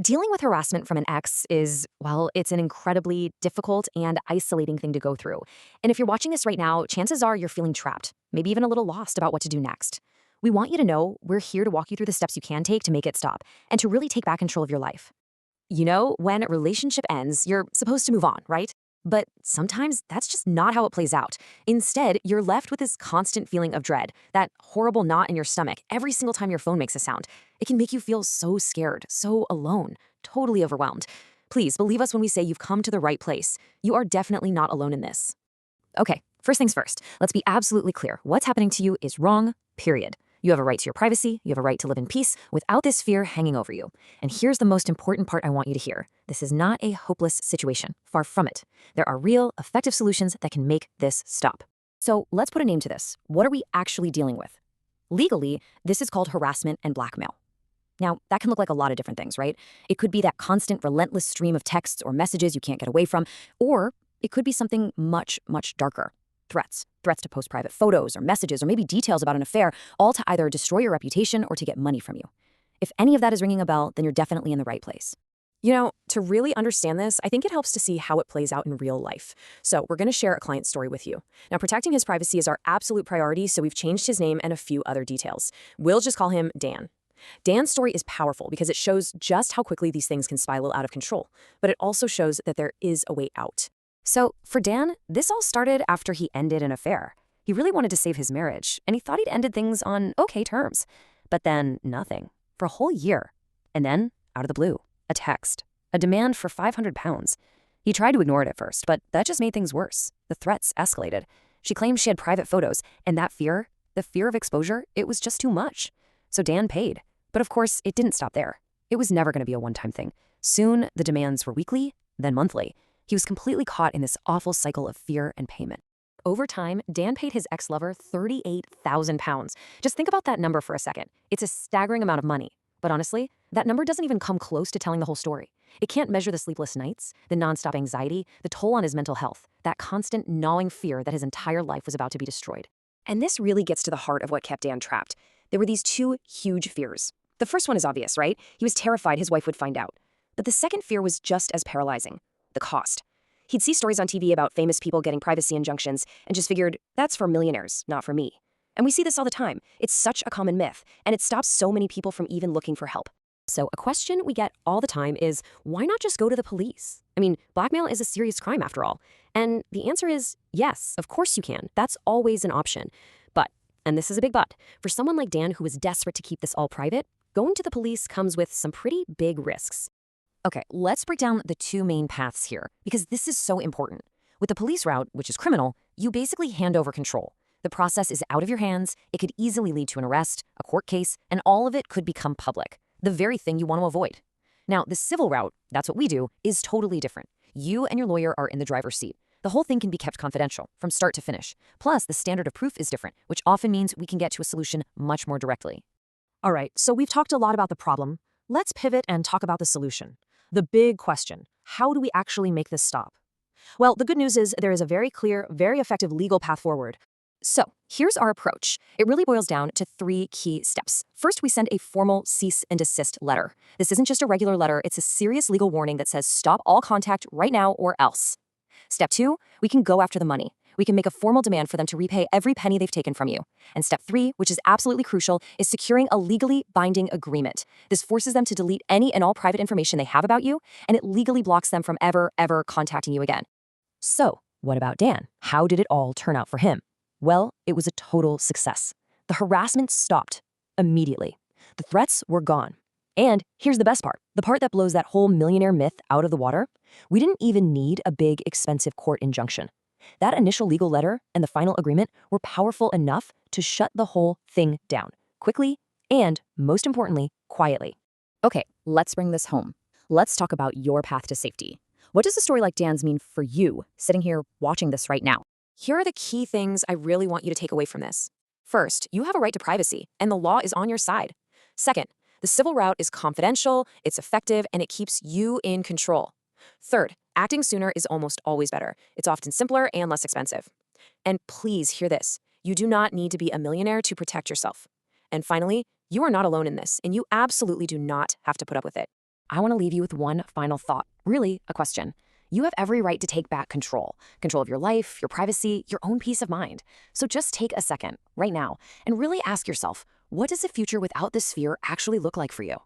Dealing with harassment from an ex is, well, it's an incredibly difficult and isolating thing to go through. And if you're watching this right now, chances are you're feeling trapped, maybe even a little lost about what to do next. We want you to know we're here to walk you through the steps you can take to make it stop and to really take back control of your life. When a relationship ends, you're supposed to move on, right? But sometimes that's just not how it plays out. Instead, you're left with this constant feeling of dread, that horrible knot in your stomach every single time your phone makes a sound. It can make you feel so scared, so alone, totally overwhelmed. Please believe us when we say you've come to the right place. You are definitely not alone in this. Okay, first things first, let's be absolutely clear. What's happening to you is wrong, period. You have a right to your privacy, you have a right to live in peace without this fear hanging over you. And here's the most important part I want you to hear. This is not a hopeless situation, far from it. There are real, effective solutions that can make this stop. So let's put a name to this. What are we actually dealing with? Legally, this is called harassment and blackmail. Now, that can look like a lot of different things, right? It could be that constant, relentless stream of texts or messages you can't get away from, or it could be something much, much darker. Threats to post private photos or messages or maybe details about an affair, all to either destroy your reputation or to get money from you. If any of that is ringing a bell, then you're definitely in the right place. To really understand this, I think it helps to see how it plays out in real life. So we're going to share a client story with you. Now, protecting his privacy is our absolute priority, so we've changed his name and a few other details. We'll just call him Dan. Dan's story is powerful because it shows just how quickly these things can spiral out of control, but it also shows that there is a way out. So, for Dan, this all started after he ended an affair. He really wanted to save his marriage, and he thought he'd ended things on okay terms. But then, nothing. For a whole year. And then, out of the blue, a text. A demand for £500. He tried to ignore it at first, but that just made things worse. The threats escalated. She claimed she had private photos, and that fear, the fear of exposure, it was just too much. So Dan paid. But of course, it didn't stop there. It was never going to be a one-time thing. Soon, the demands were weekly, then monthly. He was completely caught in this awful cycle of fear and payment. Over time, Dan paid his ex-lover £38,000. Just think about that number for a second. It's a staggering amount of money. But honestly, that number doesn't even come close to telling the whole story. It can't measure the sleepless nights, the nonstop anxiety, the toll on his mental health, that constant gnawing fear that his entire life was about to be destroyed. And this really gets to the heart of what kept Dan trapped. There were these two huge fears. The first one is obvious, right? He was terrified his wife would find out. But the second fear was just as paralyzing. The cost. He'd see stories on TV about famous people getting privacy injunctions and just figured, that's for millionaires, not for me. And we see this all the time. It's such a common myth, and it stops so many people from even looking for help. So a question we get all the time is, why not just go to the police? I mean, blackmail is a serious crime after all. And the answer is, yes, of course you can. That's always an option. But, and this is a big but, for someone like Dan who is desperate to keep this all private, going to the police comes with some pretty big risks. Okay, let's break down the two main paths here, because this is so important. With the police route, which is criminal, you basically hand over control. The process is out of your hands, it could easily lead to an arrest, a court case, and all of it could become public, the very thing you want to avoid. Now, the civil route, that's what we do, is totally different. You and your lawyer are in the driver's seat. The whole thing can be kept confidential, from start to finish. Plus, the standard of proof is different, which often means we can get to a solution much more directly. All right, so we've talked a lot about the problem. Let's pivot and talk about the solution. The big question, how do we actually make this stop? Well, the good news is there is a very clear, very effective legal path forward. So, here's our approach. It really boils down to 3 key steps. First, we send a formal cease and desist letter. This isn't just a regular letter, it's a serious legal warning that says stop all contact right now or else. Step 2, we can go after the money. We can make a formal demand for them to repay every penny they've taken from you. And step 3, which is absolutely crucial, is securing a legally binding agreement. This forces them to delete any and all private information they have about you, and it legally blocks them from ever contacting you again. So, what about Dan? How did it all turn out for him? Well, it was a total success. The harassment stopped immediately. The threats were gone. And here's the best part, the part that blows that whole millionaire myth out of the water. We didn't even need a big, expensive court injunction. That initial legal letter and the final agreement were powerful enough to shut the whole thing down, quickly and, most importantly, quietly. Okay, let's bring this home. Let's talk about your path to safety. What does a story like Dan's mean for you, sitting here watching this right now? Here are the key things I really want you to take away from this. First, you have a right to privacy, and the law is on your side. Second, the civil route is confidential, it's effective, and it keeps you in control. Third, acting sooner is almost always better. It's often simpler and less expensive. And please hear this. You do not need to be a millionaire to protect yourself. And finally, you are not alone in this, and you absolutely do not have to put up with it. I want to leave you with one final thought, really a question. You have every right to take back control of your life, your privacy, your own peace of mind. So just take a second right now and really ask yourself, what does a future without this fear actually look like for you?